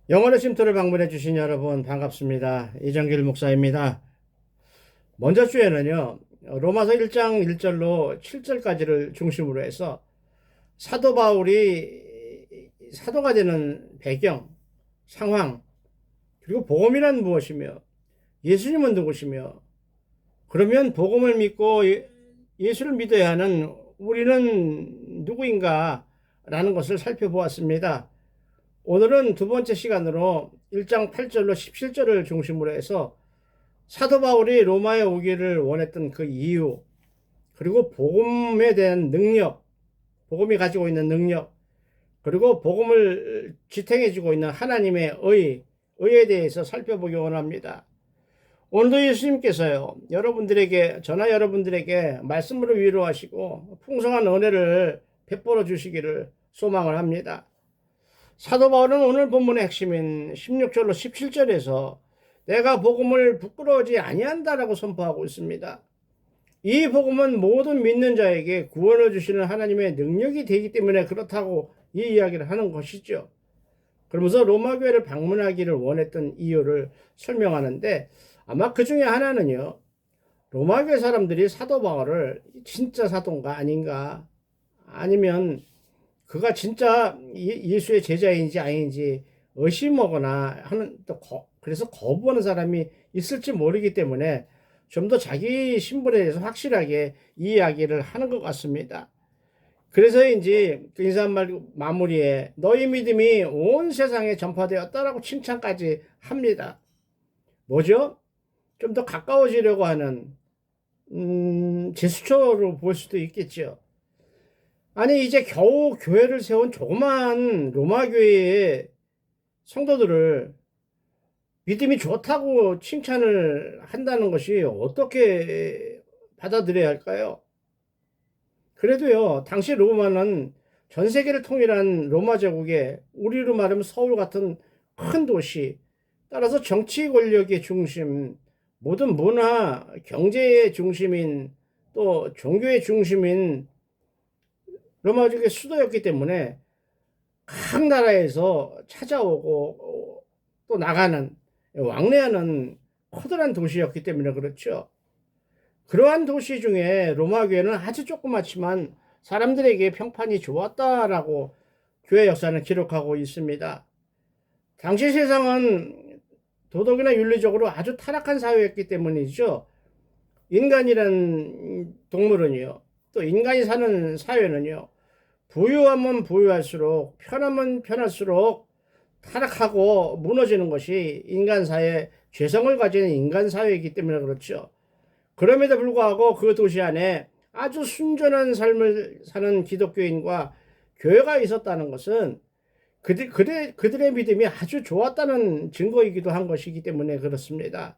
영혼의 쉼터를 방문해 주신 여러분 반갑습니다. 이정길 목사입니다. 먼저 주에는요, 로마서 1장 1절로 7절까지를 중심으로 해서 사도 바울이 사도가 되는 배경, 상황, 그리고 복음이란 무엇이며 예수님은 누구시며 그러면 복음을 믿고 예수를 믿어야 하는 우리는 누구인가 라는 것을 살펴보았습니다. 오늘은 두 번째 시간으로 1장 8절로 17절을 중심으로 해서 사도 바울이 로마에 오기를 원했던 그 이유, 그리고 복음에 대한 능력, 복음이 가지고 있는 능력, 그리고 복음을 지탱해주고 있는 하나님의 의에 대해서 살펴보기 원합니다. 오늘도 예수님께서요, 저나 여러분들에게 말씀으로 위로하시고 풍성한 은혜를 베풀어 주시기를 소망을 합니다. 사도 바울은 오늘 본문의 핵심인 16절로 17절에서 내가 복음을 부끄러워하지 아니한다라고 선포하고 있습니다. 이 복음은 모든 믿는 자에게 구원을 주시는 하나님의 능력이 되기 때문에 그렇다고 이 이야기를 하는 것이죠. 그러면서 로마 교회를 방문하기를 원했던 이유를 설명하는데 아마 그 중에 하나는요, 로마 교회 사람들이 사도 바울을 진짜 사도인가 아닌가, 아니면 그가 진짜 예수의 제자인지 아닌지 의심하거나 하는, 그래서 거부하는 사람이 있을지 모르기 때문에 좀 더 자기 신분에 대해서 확실하게 이야기를 하는 것 같습니다. 그래서인지 그 인사말 마무리에 너희 믿음이 온 세상에 전파되었다라고 칭찬까지 합니다. 뭐죠? 좀 더 가까워지려고 하는 제스처로 볼 수도 있겠죠. 아니 이제 겨우 교회를 세운 조그만 로마 교회의 성도들을 믿음이 좋다고 칭찬을 한다는 것이 어떻게 받아들여야 할까요? 그래도요, 당시 로마는 전 세계를 통일한 로마 제국의 우리로 말하면 서울 같은 큰 도시, 따라서 정치 권력의 중심, 모든 문화, 경제의 중심인, 또 종교의 중심인 로마족의 수도였기 때문에 각 나라에서 찾아오고 또 나가는, 왕래하는 커다란 도시였기 때문에 그렇죠. 그러한 도시 중에 로마 교회는 아주 조그맣지만 사람들에게 평판이 좋았다라고 교회 역사는 기록하고 있습니다. 당시 세상은 도덕이나 윤리적으로 아주 타락한 사회였기 때문이죠. 인간이란 동물은요, 또 인간이 사는 사회는요, 부유하면 부유할수록, 편하면 편할수록 타락하고 무너지는 것이 인간사회, 죄성을 가진 인간사회이기 때문에 그렇죠. 그럼에도 불구하고 그 도시 안에 아주 순전한 삶을 사는 기독교인과 교회가 있었다는 것은 그들의 믿음이 아주 좋았다는 증거이기도 한 것이기 때문에 그렇습니다.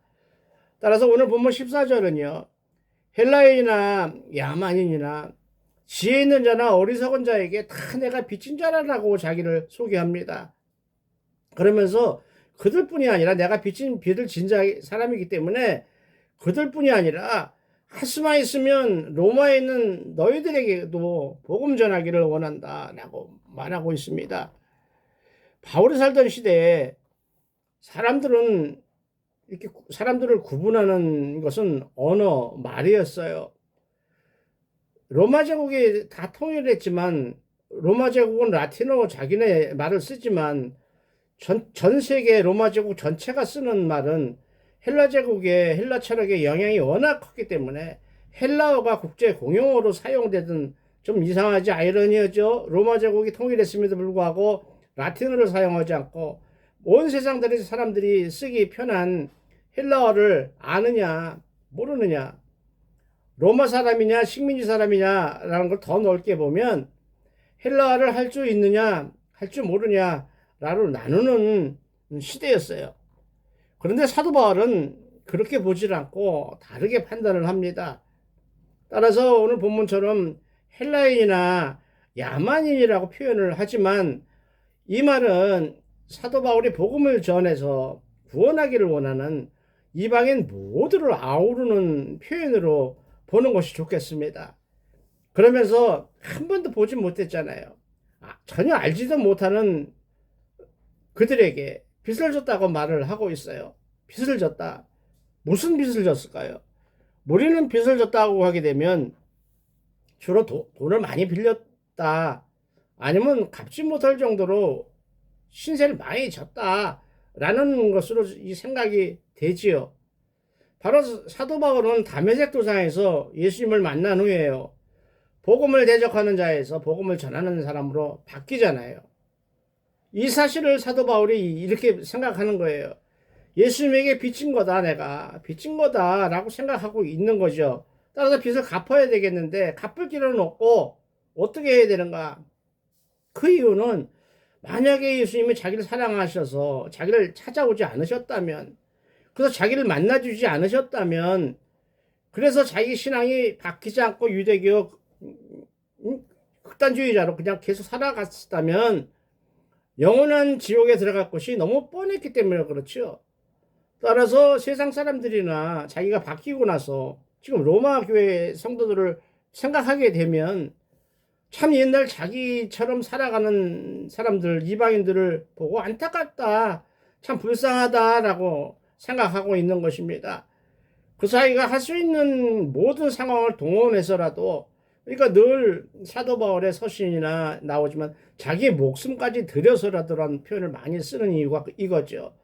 따라서 오늘 본문 14절은요, 헬라인이나 야만인이나 지혜 있는 자나 어리석은 자에게 다 내가 빚진 자라라고 자기를 소개합니다. 그러면서 그들뿐이 아니라 내가 빚을 진 사람이기 때문에 그들뿐이 아니라 할 수만 있으면 로마에 있는 너희들에게도 복음 전하기를 원한다라고 말하고 있습니다. 바울이 살던 시대에 사람들을 구분하는 것은 언어, 말이었어요. 로마 제국이 다 통일했지만 로마 제국은 라틴어 자기네 말을 쓰지만 전 세계 로마 제국 전체가 쓰는 말은 헬라 제국의 헬라 철학의 영향이 워낙 컸기 때문에 헬라어가 국제 공용어로 사용되던, 좀 이상하지, 아이러니하죠. 로마 제국이 통일했음에도 불구하고 라틴어를 사용하지 않고 온 세상 사람들이 쓰기 편한 헬라어를 아느냐 모르느냐, 로마 사람이냐 식민지 사람이냐라는 걸 더 넓게 보면 헬라어를 할 줄 있느냐 할 줄 모르냐라로 나누는 시대였어요. 그런데 사도 바울은 그렇게 보질 않고 다르게 판단을 합니다. 따라서 오늘 본문처럼 헬라인이나 야만인이라고 표현을 하지만 이 말은 사도 바울이 복음을 전해서 구원하기를 원하는 이방인 모두를 아우르는 표현으로 보는 것이 좋겠습니다. 그러면서 한 번도 보지 못했잖아요. 전혀 알지도 못하는 그들에게 빚을 졌다고 말을 하고 있어요. 빚을 졌다. 무슨 빚을 졌을까요? 우리는 빚을 졌다고 하게 되면 주로 돈을 많이 빌렸다. 아니면 갚지 못할 정도로 신세를 많이 졌다. 라는 것으로 이 생각이 되지요. 바로 사도 바울은 다메섹 도상에서 예수님을 만난 후에요. 복음을 대적하는 자에서 복음을 전하는 사람으로 바뀌잖아요. 이 사실을 사도 바울이 이렇게 생각하는 거예요. 예수님에게 빚진 거다, 내가. 빚진 거다. 라고 생각하고 있는 거죠. 따라서 빚을 갚아야 되겠는데, 갚을 길은 없고, 어떻게 해야 되는가? 그 이유는, 만약에 예수님이 자기를 사랑하셔서 자기를 찾아오지 않으셨다면, 그래서 자기를 만나주지 않으셨다면, 그래서 자기 신앙이 바뀌지 않고 유대교 극단주의자로 그냥 계속 살아갔다면, 영원한 지옥에 들어갈 것이 너무 뻔했기 때문에 그렇죠. 따라서 세상 사람들이나 자기가 바뀌고 나서 지금 로마 교회 성도들을 생각하게 되면 참 옛날 자기처럼 살아가는 사람들, 이방인들을 보고 안타깝다, 참 불쌍하다라고 생각하고 있는 것입니다. 그 사이가 할 수 있는 모든 상황을 동원해서라도, 그러니까 늘 사도 바울의 서신이나 나오지만 자기 목숨까지 들여서라도라는 표현을 많이 쓰는 이유가 이거죠.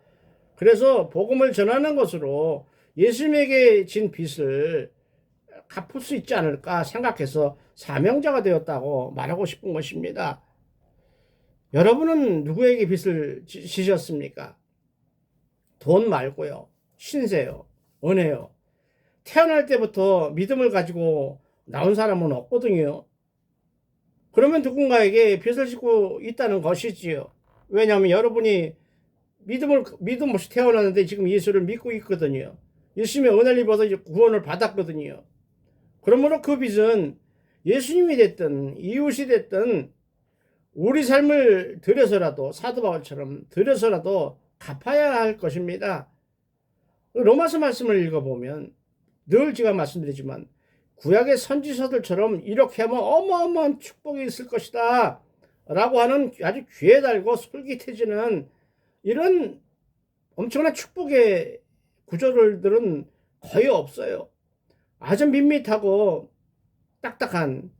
그래서 복음을 전하는 것으로 예수님에게 진 빚을 갚을 수 있지 않을까 생각해서 사명자가 되었다고 말하고 싶은 것입니다. 여러분은 누구에게 빚을 지셨습니까? 돈 말고요. 신세요. 은혜요. 태어날 때부터 믿음을 가지고 나온 사람은 없거든요. 그러면 누군가에게 빚을 짓고 있다는 것이지요. 왜냐하면 여러분이 믿음 없이 태어났는데 지금 예수를 믿고 있거든요. 예수님의 은혜를 입어서 구원을 받았거든요. 그러므로 그 빚은 예수님이 됐든 이웃이 됐든 우리 삶을 들여서라도, 사도 바울처럼 들여서라도 갚아야 할 것입니다. 로마서 말씀을 읽어보면 늘 제가 말씀드리지만 구약의 선지서들처럼 이렇게 하면 어마어마한 축복이 있을 것이다 라고 하는 아주 귀에 달고 솔깃해지는 이런 엄청난 축복의 구절들은 거의 없어요. 아주 밋밋하고 딱딱한.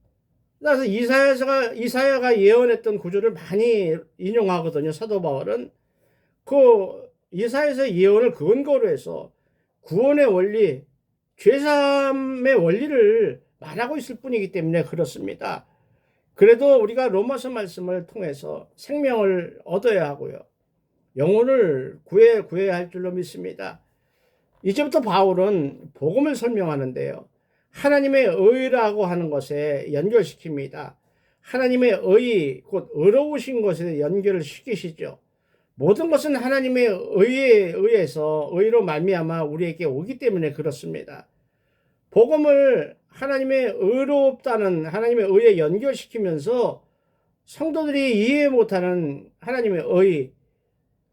그래서 이사야가 예언했던 구절을 많이 인용하거든요. 사도 바울은 그 이사야서의 예언을 근거로 해서 구원의 원리, 죄사함의 원리를 말하고 있을 뿐이기 때문에 그렇습니다. 그래도 우리가 로마서 말씀을 통해서 생명을 얻어야 하고요. 영혼을 구해야 할 줄로 믿습니다. 이제부터 바울은 복음을 설명하는데요. 하나님의 의라고 하는 것에 연결시킵니다. 하나님의 의, 곧 의로우신 것에 연결을 시키시죠. 모든 것은 하나님의 의에 의해서 의로 말미암아 우리에게 오기 때문에 그렇습니다. 복음을 하나님의 의롭다는 하나님의 의에 연결시키면서 성도들이 이해 못하는 하나님의 의,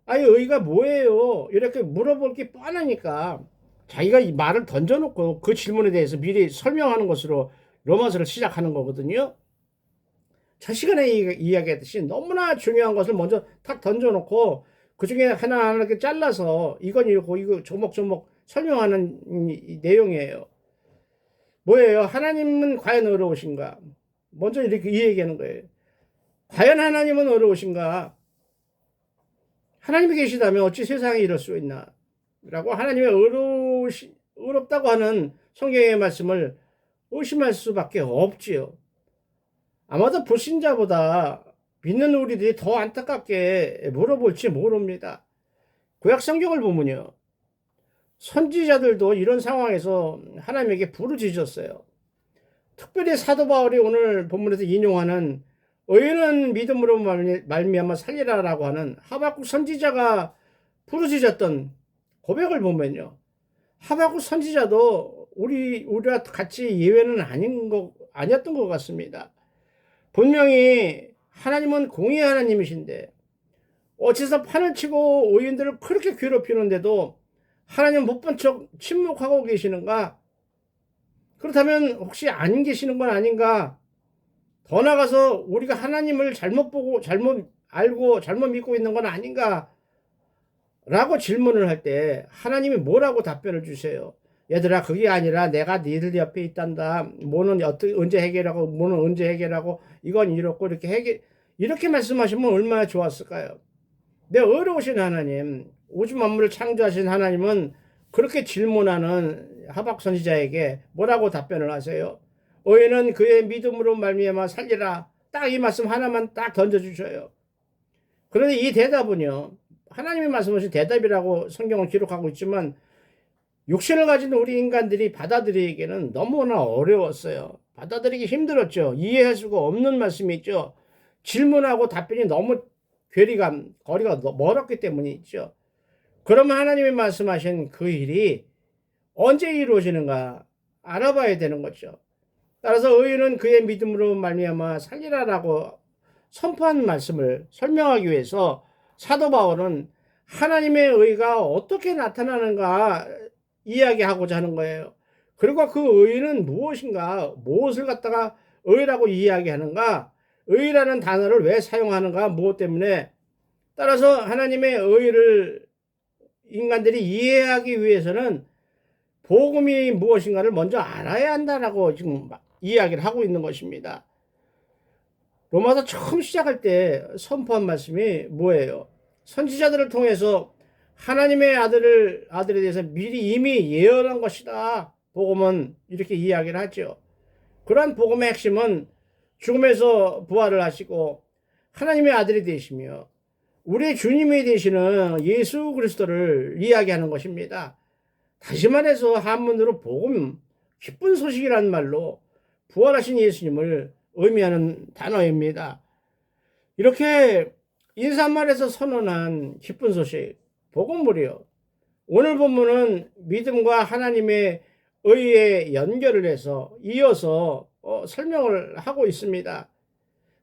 아니 의가 뭐예요? 이렇게 물어볼 게 뻔하니까 자기가 이 말을 던져놓고 그 질문에 대해서 미리 설명하는 것으로 로마서를 시작하는 거거든요. 첫 시간에 이야기했듯이 너무나 중요한 것을 먼저 탁 던져놓고 그 중에 하나하나 이렇게 잘라서 이건 이거 조목조목 설명하는 내용이에요. 뭐예요? 하나님은 과연 어려우신가? 먼저 이렇게 이 얘기하는 거예요. 과연 하나님은 어려우신가? 하나님이 계시다면 어찌 세상에 이럴 수 있나? 라고 하나님의 어렵다고 하는 성경의 말씀을 의심할 수밖에 없지요. 아마도 불신자보다 믿는 우리들이 더 안타깝게 물어볼지 모릅니다. 구약 성경을 보면요. 선지자들도 이런 상황에서 하나님에게 부르짖었어요. 특별히 사도 바울이 오늘 본문에서 인용하는 의인은 믿음으로 말미암아 살리라라고 하는 하박국 선지자가 부르짖었던 고백을 보면요. 하박국 선지자도 우리와 같이 예외는 아니었던 것 같습니다. 분명히 하나님은 공의의 하나님이신데 어째서 판을 치고 의인들을 그렇게 괴롭히는데도 하나님 못 본 척 침묵하고 계시는가? 그렇다면 혹시 안 계시는 건 아닌가? 더 나아가서 우리가 하나님을 잘못 보고 잘못 알고 잘못 믿고 있는 건 아닌가? 라고 질문을 할 때 하나님이 뭐라고 답변을 주세요? 얘들아, 그게 아니라 내가 니들 옆에 있단다. 뭐는 언제 해결하고 뭐는 언제 해결하고 이건 이렇고 이렇게 이렇게 말씀하시면 얼마나 좋았을까요? 내 어려우신 하나님, 우주 만물을 창조하신 하나님은 그렇게 질문하는 하박 선지자에게 뭐라고 답변을 하세요? 의인은 그의 믿음으로 말미암아 살리라. 딱 이 말씀 하나만 딱 던져주셔요. 그런데 이 대답은요, 하나님이 말씀하신 대답이라고 성경은 기록하고 있지만 육신을 가진 우리 인간들이 받아들이기에는 너무나 어려웠어요. 받아들이기 힘들었죠. 이해할 수가 없는 말씀이 있죠. 질문하고 답변이 너무 거리가 멀었기 때문이죠. 그러면 하나님이 말씀하신 그 일이 언제 이루어지는가 알아봐야 되는 거죠. 따라서 의인은 그의 믿음으로 말미암아 살리라라고 선포한 말씀을 설명하기 위해서 사도 바울은 하나님의 의가 어떻게 나타나는가 이야기하고자 하는 거예요. 그리고 그 의는 무엇인가, 무엇을 갖다가 의라고 이야기하는가, 의라는 단어를 왜 사용하는가, 무엇 때문에. 따라서 하나님의 의를 인간들이 이해하기 위해서는 복음이 무엇인가를 먼저 알아야 한다라고 지금 이야기를 하고 있는 것입니다. 로마서 처음 시작할 때 선포한 말씀이 뭐예요? 선지자들을 통해서 하나님의 아들에 대해서 미리 이미 예언한 것이다. 복음은 이렇게 이야기를 하죠. 그러한 복음의 핵심은 죽음에서 부활을 하시고 하나님의 아들이 되시며 우리 주님이 되시는 예수 그리스도를 이야기하는 것입니다. 다시 말해서 한문으로 복음, 기쁜 소식이라는 말로 부활하신 예수님을 의미하는 단어입니다. 이렇게 인사말에서 선언한 기쁜 소식, 복음물이요. 오늘 본문은 믿음과 하나님의 의에 연결을 해서 이어서 설명을 하고 있습니다.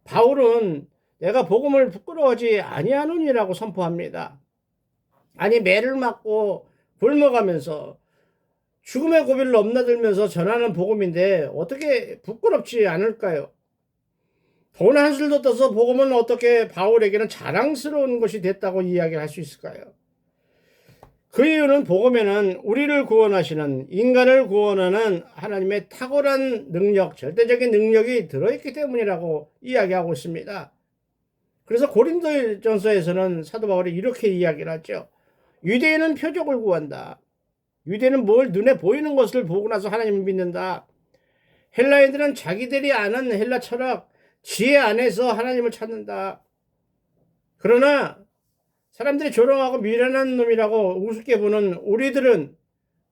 바울은 내가 복음을 부끄러워하지 아니하노니라고 선포합니다. 아니, 매를 맞고 굶어가면서 죽음의 고비를 넘나들면서 전하는 복음인데 어떻게 부끄럽지 않을까요? 돈 한술 더 떠서 복음은 어떻게 바울에게는 자랑스러운 것이 됐다고 이야기할 수 있을까요? 그 이유는 복음에는 우리를 구원하시는, 인간을 구원하는 하나님의 탁월한 능력, 절대적인 능력이 들어있기 때문이라고 이야기하고 있습니다. 그래서 고린도전서에서는 사도 바울이 이렇게 이야기를 하죠. 유대인은 표적을 구한다. 유대인은 뭘 눈에 보이는 것을 보고 나서 하나님을 믿는다. 헬라인들은 자기들이 아는 헬라 철학, 지혜 안에서 하나님을 찾는다. 그러나 사람들이 조롱하고 미련한 놈이라고 우습게 보는 우리들은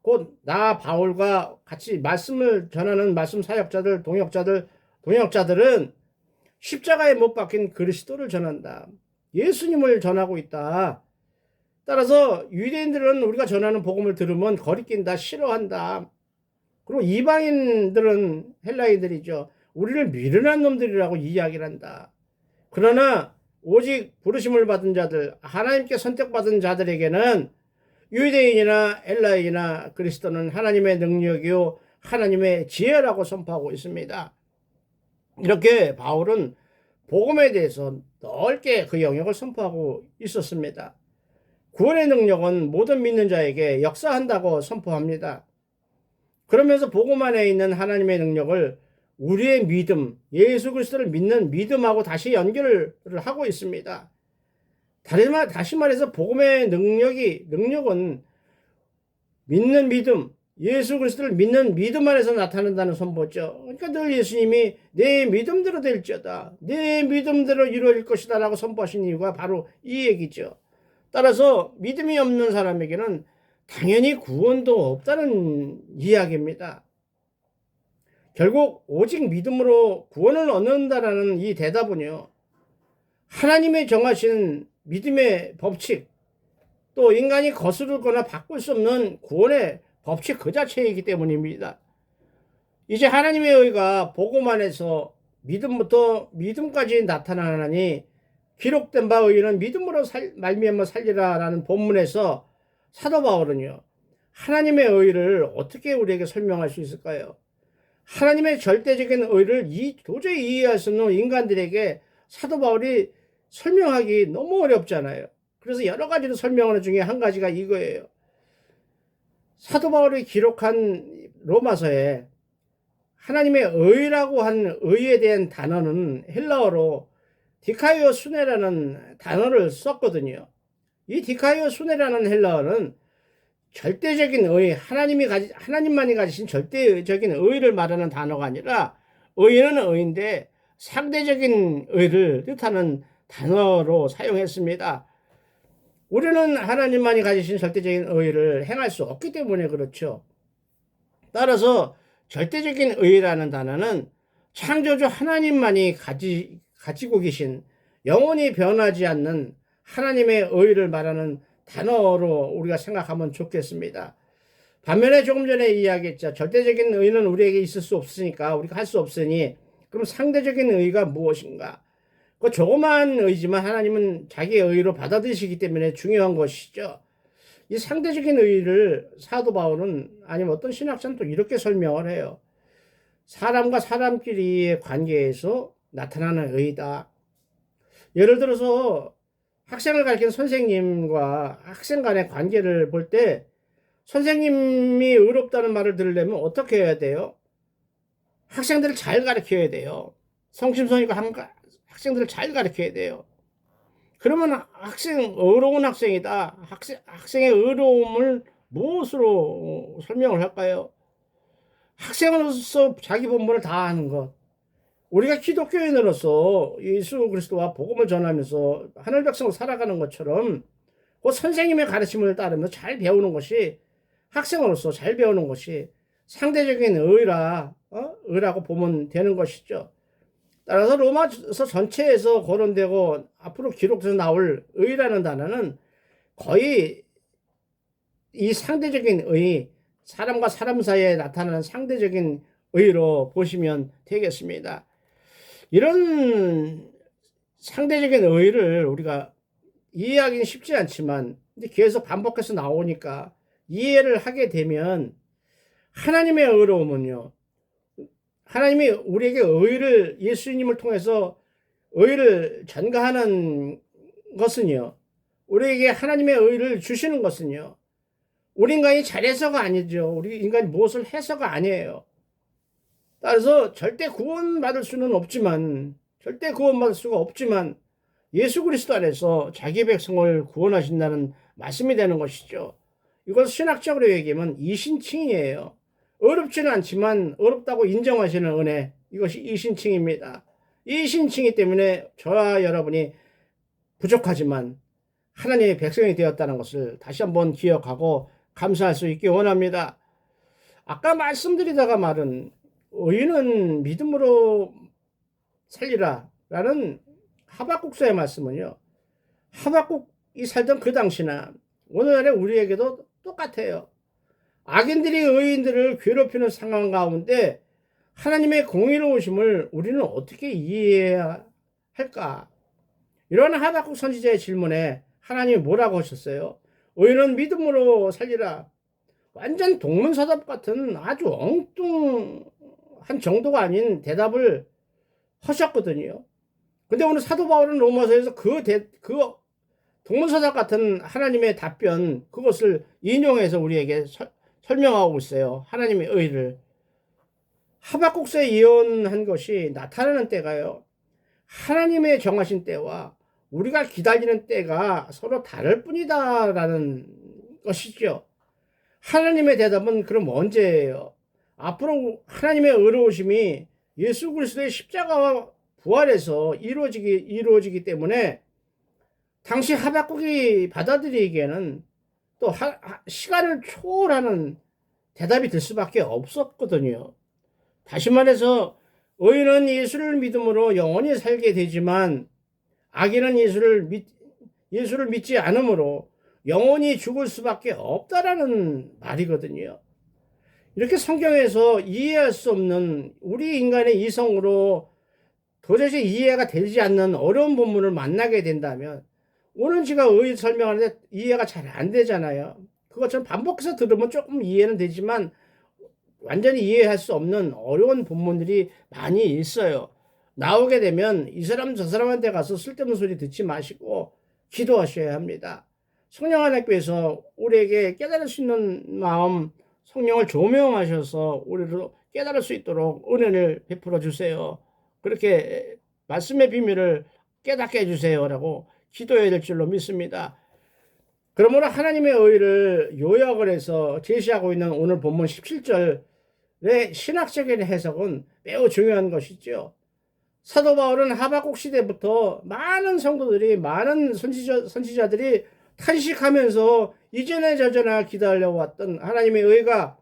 곧 나 바울과 같이 말씀을 전하는 말씀 사역자들, 동역자들은 십자가에 못 박힌 그리스도를 전한다. 예수님을 전하고 있다. 따라서 유대인들은 우리가 전하는 복음을 들으면 거리낀다, 싫어한다. 그리고 이방인들은 헬라인들이죠. 우리를 미련한 놈들이라고 이야기를 한다. 그러나 오직 부르심을 받은 자들, 하나님께 선택받은 자들에게는 유대인이나 헬라인이나 그리스도는 하나님의 능력이요 하나님의 지혜라고 선포하고 있습니다. 이렇게 바울은 복음에 대해서 넓게 그 영역을 선포하고 있었습니다. 구원의 능력은 모든 믿는 자에게 역사한다고 선포합니다. 그러면서 복음 안에 있는 하나님의 능력을 우리의 믿음, 예수 그리스도를 믿는 믿음하고 다시 연결을 하고 있습니다. 다시 말해서 복음의 능력은 믿는 믿음, 예수 그리스도를 믿는 믿음 안에서 나타난다는 선포죠. 그러니까 늘 예수님이 내 믿음대로 될지어다, 내 믿음대로 이루어질 것이다 라고 선포하신 이유가 바로 이 얘기죠. 따라서 믿음이 없는 사람에게는 당연히 구원도 없다는 이야기입니다. 결국 오직 믿음으로 구원을 얻는다라는 이 대답은요, 하나님의 정하신 믿음의 법칙, 또 인간이 거스르거나 바꿀 수 없는 구원의 법칙 그 자체이기 때문입니다. 이제 하나님의 의가 복음 안에서 믿음부터 믿음까지 나타나니 기록된 바 의인은 믿음으로 말미암아 살리라라는 본문에서 사도 바울은요, 하나님의 의를 어떻게 우리에게 설명할 수 있을까요? 하나님의 절대적인 의를 도저히 이해할 수 없는 인간들에게 사도 바울이 설명하기 너무 어렵잖아요. 그래서 여러 가지로 설명하는 중에 한 가지가 이거예요. 사도 바울이 기록한 로마서에 하나님의 의라고 한 의에 대한 단어는 헬라어로 디카이오 수네라는 단어를 썼거든요. 이 디카이오 수네라는 헬라어는 절대적인 의, 하나님만이 가지신 절대적인 의를 말하는 단어가 아니라 의는 의인데 상대적인 의를 뜻하는 단어로 사용했습니다. 우리는 하나님만이 가지신 절대적인 의를 행할 수 없기 때문에 그렇죠. 따라서 절대적인 의라는 단어는 창조주 하나님만이 가지고 계신 영원히 변하지 않는 하나님의 의를 말하는 단어로 우리가 생각하면 좋겠습니다. 반면에 조금 전에 이야기했죠. 절대적인 의는 우리에게 있을 수 없으니까 우리가 할 수 없으니 그럼 상대적인 의가 무엇인가? 그 조그마한 의지만 하나님은 자기의 의로 받아들이시기 때문에 중요한 것이죠. 이 상대적인 의를 사도 바울은 아니면 어떤 신학자는 또 이렇게 설명을 해요. 사람과 사람끼리의 관계에서 나타나는 의다. 예를 들어서 학생을 가르치는 선생님과 학생 간의 관계를 볼 때 선생님이 의롭다는 말을 들으려면 어떻게 해야 돼요? 학생들을 잘 가르쳐야 돼요. 성심성의고 학생들을 잘 가르쳐야 돼요. 그러면 의로운 학생이다. 학생의 의로움을 무엇으로 설명을 할까요? 학생으로서 자기 본분을 다하는 것. 우리가 기독교인으로서 예수 그리스도와 복음을 전하면서 하늘 백성으로 살아가는 것처럼 그 선생님의 가르침을 따르면서 잘 배우는 것이 학생으로서 잘 배우는 것이 상대적인 의라고 보면 되는 것이죠. 따라서 로마서 전체에서 거론되고 앞으로 기록돼서 나올 의라는 단어는 거의 이 상대적인 의, 사람과 사람 사이에 나타나는 상대적인 의로 보시면 되겠습니다. 이런 상대적인 의를 우리가 이해하기는 쉽지 않지만 계속 반복해서 나오니까 이해를 하게 되면 하나님의 의로움은요. 하나님이 우리에게 의를 예수님을 통해서 의를 전가하는 것은요. 우리에게 하나님의 의를 주시는 것은요. 우리 인간이 잘해서가 아니죠. 우리 인간이 무엇을 해서가 아니에요. 따라서 절대 구원받을 수가 없지만 예수 그리스도 안에서 자기 백성을 구원하신다는 말씀이 되는 것이죠. 이것을 신학적으로 얘기하면 이신칭이에요. 어렵지는 않지만 어렵다고 인정하시는 은혜, 이것이 이신칭입니다. 이신칭이 때문에 저와 여러분이 부족하지만 하나님의 백성이 되었다는 것을 다시 한번 기억하고 감사할 수 있기 원합니다. 아까 말씀드리다가 말은 의인은 믿음으로 살리라 라는 하박국서의 말씀은요. 하박국이 살던 그 당시나 오늘날의 우리에게도 똑같아요. 악인들이 의인들을 괴롭히는 상황 가운데 하나님의 공의로우심을 우리는 어떻게 이해해야 할까? 이런 하박국 선지자의 질문에 하나님이 뭐라고 하셨어요? 의인은 믿음으로 살리라. 완전 동문서답 같은 아주 엉뚱한 정도가 아닌 대답을 하셨거든요. 근데 오늘 사도 바울은 로마서에서 그 동문서답 같은 하나님의 답변, 그것을 인용해서 우리에게 설명하고 있어요. 하나님의 의를. 하박국서에 예언한 것이 나타나는 때가요. 하나님의 정하신 때와 우리가 기다리는 때가 서로 다를 뿐이다라는 것이죠. 하나님의 대답은 그럼 언제예요? 앞으로 하나님의 의로우심이 예수 그리스도의 십자가와 부활에서 이루어지기 때문에 당시 하박국이 받아들이기에는 또 시간을 초월하는 대답이 될 수밖에 없었거든요. 다시 말해서 의인은 예수를 믿음으로 영원히 살게 되지만 악인은 예수를 믿지 않으므로 영원히 죽을 수밖에 없다라는 말이거든요. 이렇게 성경에서 이해할 수 없는 우리 인간의 이성으로 도저히 이해가 되지 않는 어려운 본문을 만나게 된다면 오늘 제가 의 설명하는데 이해가 잘 안 되잖아요. 그것처럼 반복해서 들으면 조금 이해는 되지만 완전히 이해할 수 없는 어려운 본문들이 많이 있어요. 나오게 되면 이 사람 저 사람한테 가서 쓸데없는 소리 듣지 마시고 기도하셔야 합니다. 성령 하나님께서 우리에게 깨달을 수 있는 마음, 성령을 조명하셔서 우리도 깨달을 수 있도록 은혜를 베풀어 주세요. 그렇게 말씀의 비밀을 깨닫게 해주세요라고 기도해야 될 줄로 믿습니다. 그러므로 하나님의 의를 요약을 해서 제시하고 있는 오늘 본문 17절의 신학적인 해석은 매우 중요한 것이죠. 사도 바울은 하박국 시대부터 많은 성도들이, 많은 선지자들이 탄식하면서 이전에 저전에 기다려 왔던 하나님의 의가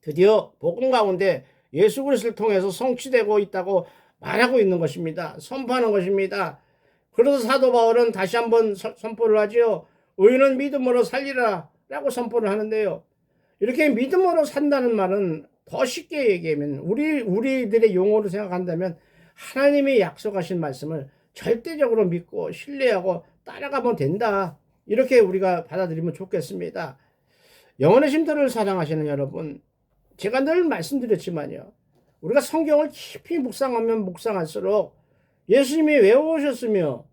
드디어 복음 가운데 예수 그리스도를 통해서 성취되고 있다고 말하고 있는 것입니다. 선포하는 것입니다. 그래서 사도 바울은 다시 한번 선포를 하죠. 의인은 믿음으로 살리라 라고 선포를 하는데요. 이렇게 믿음으로 산다는 말은 더 쉽게 얘기하면 우리들의 용어로 생각한다면 하나님이 약속하신 말씀을 절대적으로 믿고 신뢰하고 따라가면 된다. 이렇게 우리가 받아들이면 좋겠습니다. 영혼의 쉼터를 사랑하시는 여러분, 제가 늘 말씀드렸지만요. 우리가 성경을 깊이 묵상하면 묵상할수록 예수님이 왜 오셨으며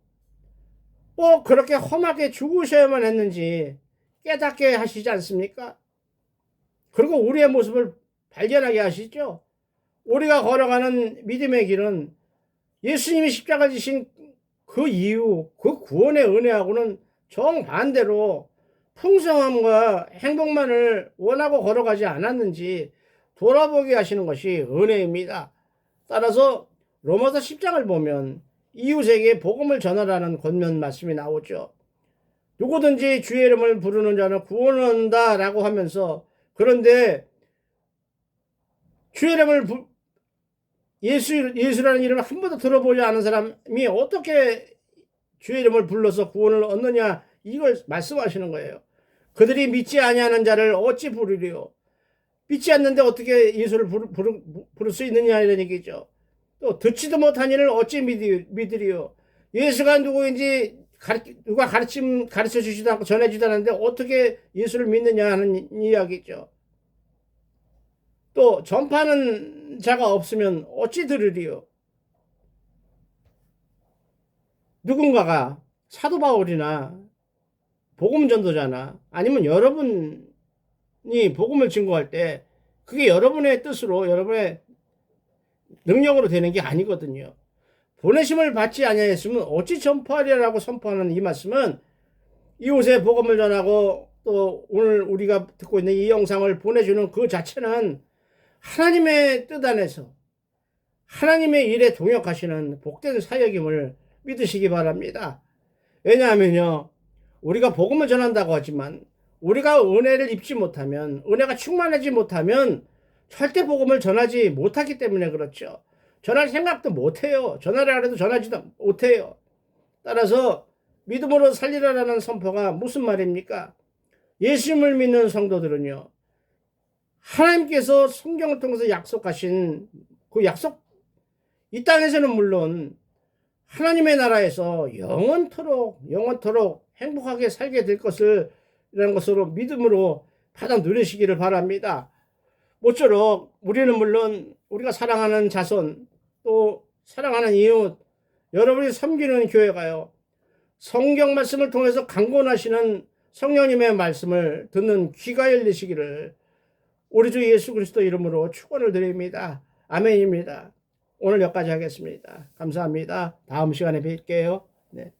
꼭 그렇게 험하게 죽으셔야만 했는지 깨닫게 하시지 않습니까? 그리고 우리의 모습을 발견하게 하시죠. 우리가 걸어가는 믿음의 길은 예수님이 십자가 지신 그 이유, 그 구원의 은혜하고는 정반대로 풍성함과 행복만을 원하고 걸어가지 않았는지 돌아보게 하시는 것이 은혜입니다. 따라서 로마서 10장을 보면 이웃에게 복음을 전하라는 권면 말씀이 나오죠. 누구든지 주의 이름을 부르는 자는 구원을 얻는다 라고 하면서, 그런데 주의 이름을 예수라는 이름을 한 번도 들어보지 않은 사람이 어떻게 주의 이름을 불러서 구원을 얻느냐, 이걸 말씀하시는 거예요. 그들이 믿지 아니하는 자를 어찌 부르리요? 믿지 않는데 어떻게 예수를 부를 수 있느냐, 이런 얘기죠. 또 듣지도 못한 이를 어찌 믿으리요? 예수가 누구인지 누가 가르쳐 주지도 않고 전해주지도 않는데 어떻게 예수를 믿느냐 하는 이야기죠. 또 전파하는 자가 없으면 어찌 들으리요? 누군가가 사도 바울이나 복음 전도자나 아니면 여러분이 복음을 증거할 때 그게 여러분의 뜻으로, 여러분의 능력으로 되는 게 아니거든요. 보내심을 받지 아니하였으면 어찌 전파하리라고 선포하는 이 말씀은 이웃에 복음을 전하고 또 오늘 우리가 듣고 있는 이 영상을 보내주는 그 자체는 하나님의 뜻 안에서 하나님의 일에 동역하시는 복된 사역임을 믿으시기 바랍니다. 왜냐하면요, 우리가 복음을 전한다고 하지만 우리가 은혜를 입지 못하면, 은혜가 충만하지 못하면 절대 복음을 전하지 못하기 때문에 그렇죠. 전할 생각도 못해요. 전하라 해도 전하지도 못해요. 따라서 믿음으로 살리라라는 선포가 무슨 말입니까? 예수님을 믿는 성도들은요, 하나님께서 성경을 통해서 약속하신 그 약속, 이 땅에서는 물론 하나님의 나라에서 영원토록 행복하게 살게 될 것을, 이라는 것으로 믿음으로 받아 누리시기를 바랍니다. 모쪼록 우리는 물론 우리가 사랑하는 자손, 또 사랑하는 이웃, 여러분이 섬기는 교회가요, 성경 말씀을 통해서 강권하시는 성령님의 말씀을 듣는 귀가 열리시기를 우리 주 예수 그리스도 이름으로 축원을 드립니다. 아멘입니다. 오늘 여기까지 하겠습니다. 감사합니다. 다음 시간에 뵐게요. 네.